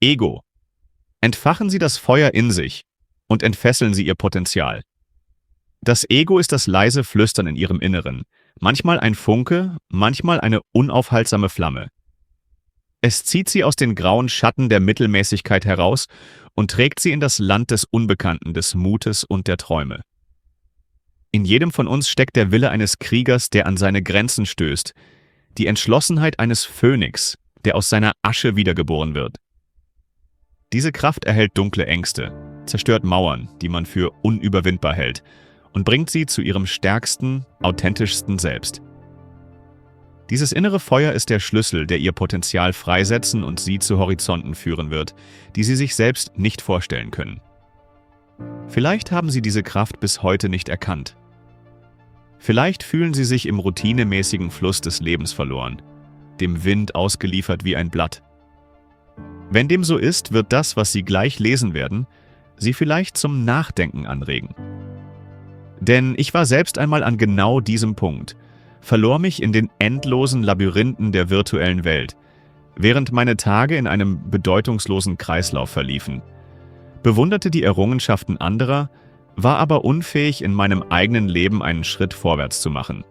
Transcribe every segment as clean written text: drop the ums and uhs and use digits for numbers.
Ego. Entfachen Sie das Feuer in sich und entfesseln Sie Ihr Potenzial. Das Ego ist das leise Flüstern in Ihrem Inneren, manchmal ein Funke, manchmal eine unaufhaltsame Flamme. Es zieht Sie aus den grauen Schatten der Mittelmäßigkeit heraus und trägt Sie in das Land des Unbekannten, des Mutes und der Träume. In jedem von uns steckt der Wille eines Kriegers, der an seine Grenzen stößt, die Entschlossenheit eines Phönix, der aus seiner Asche wiedergeboren wird. Diese Kraft erhält dunkle Ängste, zerstört Mauern, die man für unüberwindbar hält, und bringt sie zu ihrem stärksten, authentischsten Selbst. Dieses innere Feuer ist der Schlüssel, der ihr Potenzial freisetzen und sie zu Horizonten führen wird, die sie sich selbst nicht vorstellen können. Vielleicht haben sie diese Kraft bis heute nicht erkannt. Vielleicht fühlen sie sich im routinemäßigen Fluss des Lebens verloren, dem Wind ausgeliefert wie ein Blatt. Wenn dem so ist, wird das, was sie gleich lesen werden, sie vielleicht zum Nachdenken anregen. Denn ich war selbst einmal an genau diesem Punkt, verlor mich in den endlosen Labyrinthen der virtuellen Welt, während meine Tage in einem bedeutungslosen Kreislauf verliefen, bewunderte die Errungenschaften anderer, war aber unfähig, in meinem eigenen Leben einen Schritt vorwärts zu machen.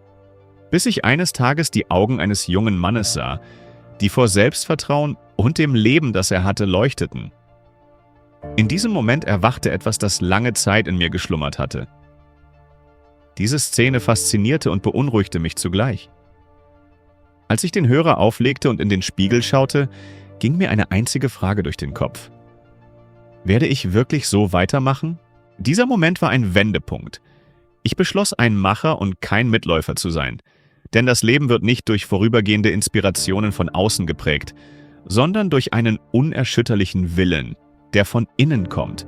Bis ich eines Tages die Augen eines jungen Mannes sah, die vor Selbstvertrauen und dem Leben, das er hatte, leuchteten. In diesem Moment erwachte etwas, das lange Zeit in mir geschlummert hatte. Diese Szene faszinierte und beunruhigte mich zugleich. Als ich den Hörer auflegte und in den Spiegel schaute, ging mir eine einzige Frage durch den Kopf. Werde ich wirklich so weitermachen? Dieser Moment war ein Wendepunkt. Ich beschloss, ein Macher und kein Mitläufer zu sein, denn das Leben wird nicht durch vorübergehende Inspirationen von außen geprägt, sondern durch einen unerschütterlichen Willen, der von innen kommt.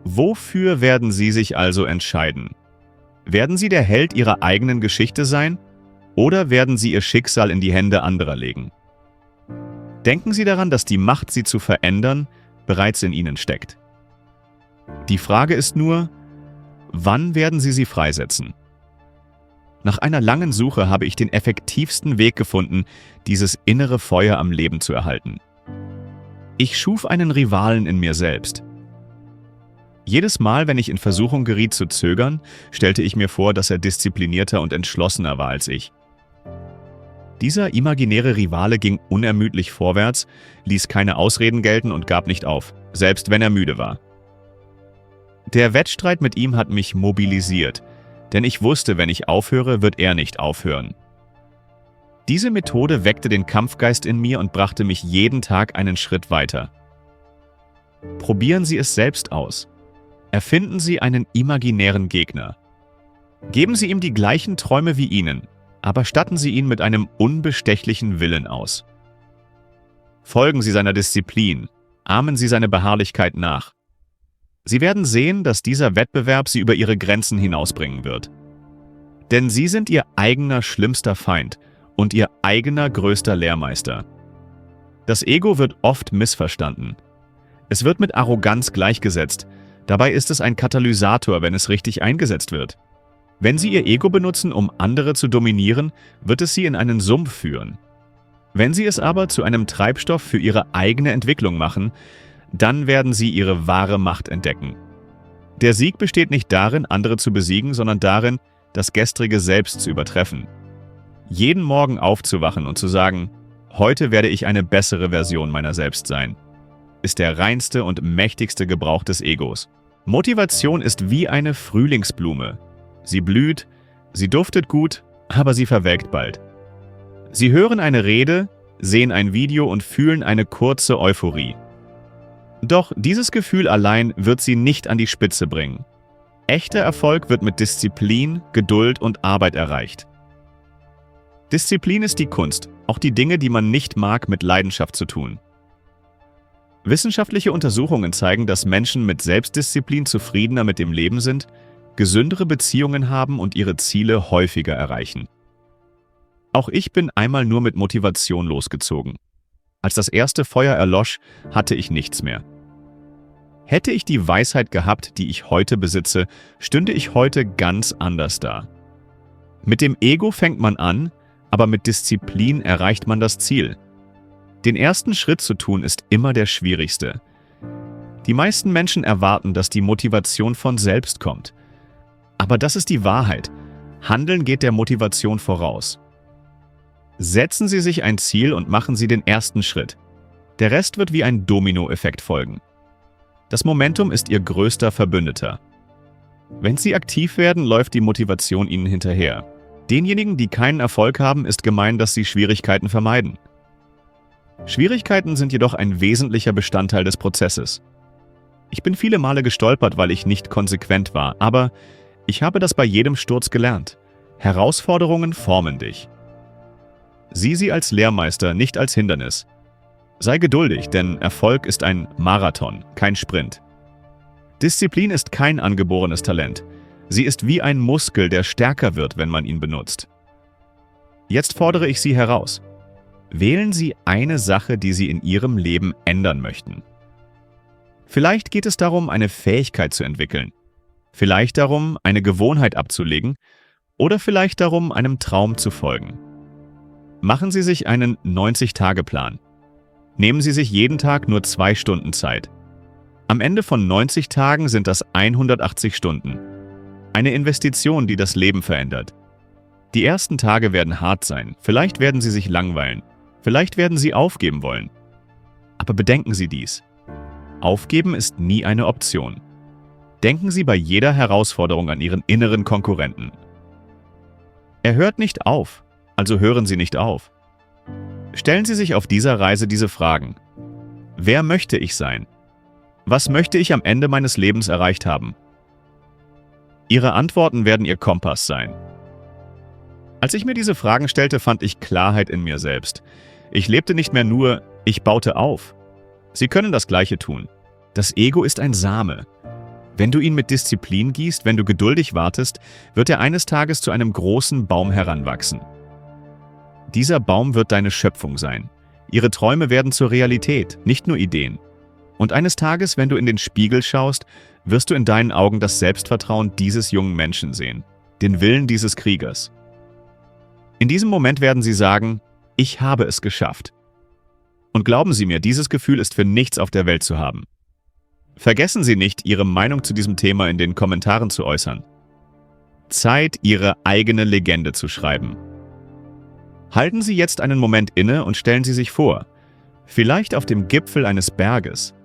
Wofür werden Sie sich also entscheiden? Werden Sie der Held Ihrer eigenen Geschichte sein oder werden Sie Ihr Schicksal in die Hände anderer legen? Denken Sie daran, dass die Macht, Sie zu verändern, bereits in Ihnen steckt. Die Frage ist nur, wann werden Sie sie freisetzen? Nach einer langen Suche habe ich den effektivsten Weg gefunden, dieses innere Feuer am Leben zu erhalten. Ich schuf einen Rivalen in mir selbst. Jedes Mal, wenn ich in Versuchung geriet zu zögern, stellte ich mir vor, dass er disziplinierter und entschlossener war als ich. Dieser imaginäre Rivale ging unermüdlich vorwärts, ließ keine Ausreden gelten und gab nicht auf, selbst wenn er müde war. Der Wettstreit mit ihm hat mich mobilisiert, denn ich wusste, wenn ich aufhöre, wird er nicht aufhören. Diese Methode weckte den Kampfgeist in mir und brachte mich jeden Tag einen Schritt weiter. Probieren Sie es selbst aus. Erfinden Sie einen imaginären Gegner. Geben Sie ihm die gleichen Träume wie Ihnen, aber statten Sie ihn mit einem unbestechlichen Willen aus. Folgen Sie seiner Disziplin, ahmen Sie seine Beharrlichkeit nach. Sie werden sehen, dass dieser Wettbewerb Sie über Ihre Grenzen hinausbringen wird. Denn Sie sind Ihr eigener schlimmster Feind und Ihr eigener größter Lehrmeister. Das Ego wird oft missverstanden. Es wird mit Arroganz gleichgesetzt. Dabei ist es ein Katalysator, wenn es richtig eingesetzt wird. Wenn Sie Ihr Ego benutzen, um andere zu dominieren, wird es Sie in einen Sumpf führen. Wenn Sie es aber zu einem Treibstoff für Ihre eigene Entwicklung machen, dann werden Sie Ihre wahre Macht entdecken. Der Sieg besteht nicht darin, andere zu besiegen, sondern darin, das gestrige Selbst zu übertreffen. Jeden Morgen aufzuwachen und zu sagen, heute werde ich eine bessere Version meiner selbst sein, ist der reinste und mächtigste Gebrauch des Egos. Motivation ist wie eine Frühlingsblume. Sie blüht, sie duftet gut, aber sie verwelkt bald. Sie hören eine Rede, sehen ein Video und fühlen eine kurze Euphorie. Doch dieses Gefühl allein wird sie nicht an die Spitze bringen. Echter Erfolg wird mit Disziplin, Geduld und Arbeit erreicht. Disziplin ist die Kunst, auch die Dinge, die man nicht mag, mit Leidenschaft zu tun. Wissenschaftliche Untersuchungen zeigen, dass Menschen mit Selbstdisziplin zufriedener mit dem Leben sind, gesündere Beziehungen haben und ihre Ziele häufiger erreichen. Auch ich bin einmal nur mit Motivation losgezogen. Als das erste Feuer erlosch, hatte ich nichts mehr. Hätte ich die Weisheit gehabt, die ich heute besitze, stünde ich heute ganz anders da. Mit dem Ego fängt man an, aber mit Disziplin erreicht man das Ziel. Den ersten Schritt zu tun ist immer der schwierigste. Die meisten Menschen erwarten, dass die Motivation von selbst kommt. Aber das ist die Wahrheit. Handeln geht der Motivation voraus. Setzen Sie sich ein Ziel und machen Sie den ersten Schritt. Der Rest wird wie ein Dominoeffekt folgen. Das Momentum ist Ihr größter Verbündeter. Wenn Sie aktiv werden, läuft die Motivation Ihnen hinterher. Denjenigen, die keinen Erfolg haben, ist gemein, dass sie Schwierigkeiten vermeiden. Schwierigkeiten sind jedoch ein wesentlicher Bestandteil des Prozesses. Ich bin viele Male gestolpert, weil ich nicht konsequent war, aber ich habe das bei jedem Sturz gelernt. Herausforderungen formen dich. Sieh sie als Lehrmeister, nicht als Hindernis. Sei geduldig, denn Erfolg ist ein Marathon, kein Sprint. Disziplin ist kein angeborenes Talent. Sie ist wie ein Muskel, der stärker wird, wenn man ihn benutzt. Jetzt fordere ich Sie heraus. Wählen Sie eine Sache, die Sie in Ihrem Leben ändern möchten. Vielleicht geht es darum, eine Fähigkeit zu entwickeln. Vielleicht darum, eine Gewohnheit abzulegen. Oder vielleicht darum, einem Traum zu folgen. Machen Sie sich einen 90-Tage-Plan. Nehmen Sie sich jeden Tag nur 2 Stunden Zeit. Am Ende von 90 Tagen sind das 180 Stunden. Eine Investition, die das Leben verändert. Die ersten Tage werden hart sein. Vielleicht werden Sie sich langweilen. Vielleicht werden Sie aufgeben wollen. Aber bedenken Sie dies. Aufgeben ist nie eine Option. Denken Sie bei jeder Herausforderung an Ihren inneren Konkurrenten. Er hört nicht auf, also hören Sie nicht auf. Stellen Sie sich auf dieser Reise diese Fragen. Wer möchte ich sein? Was möchte ich am Ende meines Lebens erreicht haben? Ihre Antworten werden Ihr Kompass sein. Als ich mir diese Fragen stellte, fand ich Klarheit in mir selbst. Ich lebte nicht mehr nur, ich baute auf. Sie können das Gleiche tun. Das Ego ist ein Same. Wenn du ihn mit Disziplin gießt, wenn du geduldig wartest, wird er eines Tages zu einem großen Baum heranwachsen. Dieser Baum wird deine Schöpfung sein. Ihre Träume werden zur Realität, nicht nur Ideen. Und eines Tages, wenn du in den Spiegel schaust, wirst du in deinen Augen das Selbstvertrauen dieses jungen Menschen sehen, den Willen dieses Kriegers. In diesem Moment werden sie sagen, ich habe es geschafft. Und glauben Sie mir, dieses Gefühl ist für nichts auf der Welt zu haben. Vergessen Sie nicht, Ihre Meinung zu diesem Thema in den Kommentaren zu äußern. Zeit, Ihre eigene Legende zu schreiben. Halten Sie jetzt einen Moment inne und stellen Sie sich vor, vielleicht auf dem Gipfel eines Berges,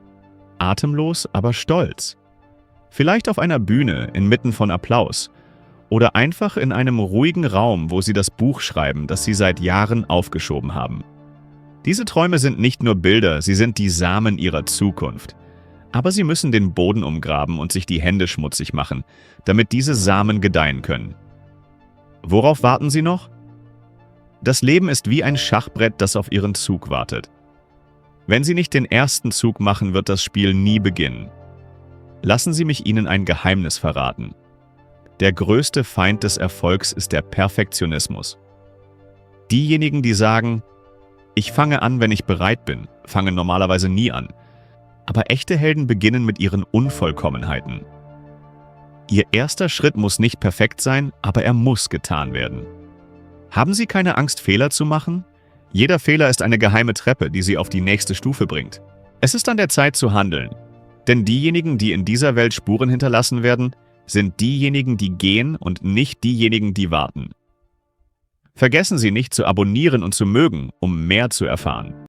atemlos, aber stolz. Vielleicht auf einer Bühne inmitten von Applaus oder einfach in einem ruhigen Raum, wo Sie das Buch schreiben, das Sie seit Jahren aufgeschoben haben. Diese Träume sind nicht nur Bilder, sie sind die Samen Ihrer Zukunft. Aber Sie müssen den Boden umgraben und sich die Hände schmutzig machen, damit diese Samen gedeihen können. Worauf warten Sie noch? Das Leben ist wie ein Schachbrett, das auf Ihren Zug wartet. Wenn Sie nicht den ersten Zug machen, wird das Spiel nie beginnen. Lassen Sie mich Ihnen ein Geheimnis verraten. Der größte Feind des Erfolgs ist der Perfektionismus. Diejenigen, die sagen, ich fange an, wenn ich bereit bin, fangen normalerweise nie an. Aber echte Helden beginnen mit ihren Unvollkommenheiten. Ihr erster Schritt muss nicht perfekt sein, aber er muss getan werden. Haben Sie keine Angst, Fehler zu machen? Jeder Fehler ist eine geheime Treppe, die Sie auf die nächste Stufe bringt. Es ist an der Zeit zu handeln. Denn diejenigen, die in dieser Welt Spuren hinterlassen werden, sind diejenigen, die gehen und nicht diejenigen, die warten. Vergessen Sie nicht zu abonnieren und zu mögen, um mehr zu erfahren.